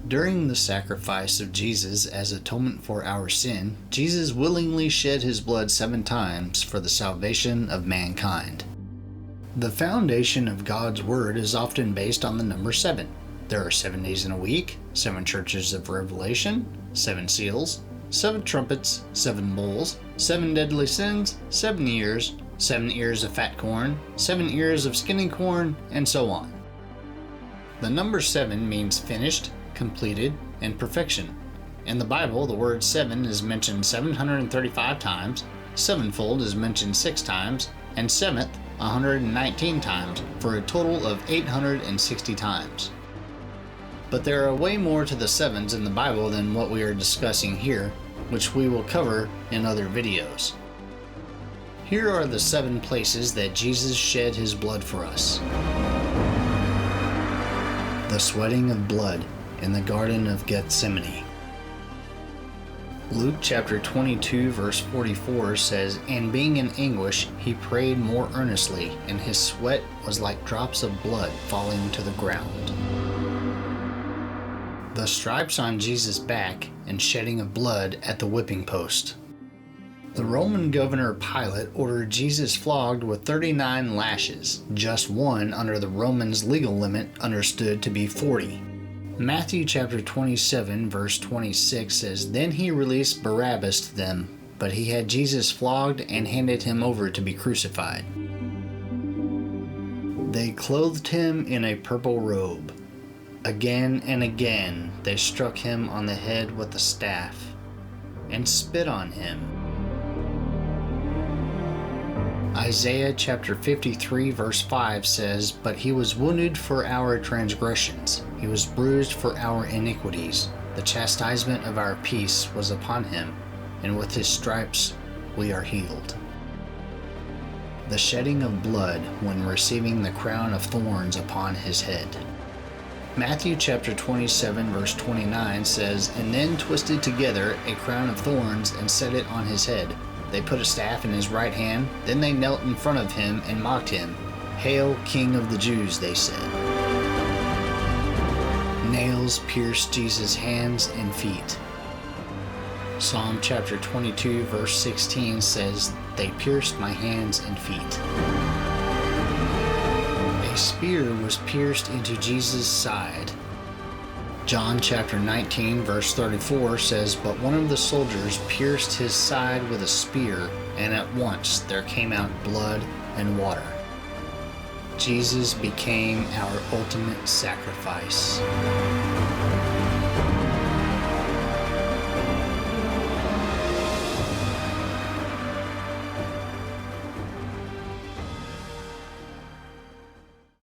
During the sacrifice of Jesus as atonement for our sin, Jesus willingly shed his blood 7 times for the salvation of mankind. The foundation of God's Word is often based on the number 7. There are 7 days in a week, 7 churches of Revelation, 7 seals, 7 trumpets, 7 bowls, 7 deadly sins, 7 years, 7 ears of fat corn, 7 ears of skinny corn, and so on. The number 7 means finished, completed, and perfection. In the Bible, the word 7 is mentioned 735 times, sevenfold is mentioned 6 times, and seventh 119 times, for a total of 860 times. But there are way more to the sevens in the Bible than what we are discussing here, which we will cover in other videos. Here are the 7 places that Jesus shed his blood for us. The sweating of blood in the Garden of Gethsemane. Luke chapter 22 verse 44 says, "And being in anguish, he prayed more earnestly, and his sweat was like drops of blood falling to the ground." The stripes on Jesus' back and shedding of blood at the whipping post. The Roman governor Pilate ordered Jesus flogged with 39 lashes, just one under the Romans' legal limit understood to be 40. Matthew chapter 27 verse 26 says, "Then he released Barabbas to them, but he had Jesus flogged and handed him over to be crucified. They clothed him in a purple robe. Again and again they struck him on the head with a staff, and spit on him." Isaiah chapter 53 verse 5 says, "But he was wounded for our transgressions, he was bruised for our iniquities. The chastisement of our peace was upon him, and with his stripes we are healed." The shedding of blood when receiving the crown of thorns upon his head. Matthew chapter 27 verse 29 says, "And then twisted together a crown of thorns and set it on his head. They put a staff in his right hand, then they knelt in front of him and mocked him. 'Hail, King of the Jews,' they said." Nails pierced Jesus' hands and feet. Psalm chapter 22 verse 16 says, "They pierced my hands and feet." A spear was pierced into Jesus' side. John chapter 19 verse 34 says, "But one of the soldiers pierced his side with a spear, and at once there came out blood and water." Jesus became our ultimate sacrifice.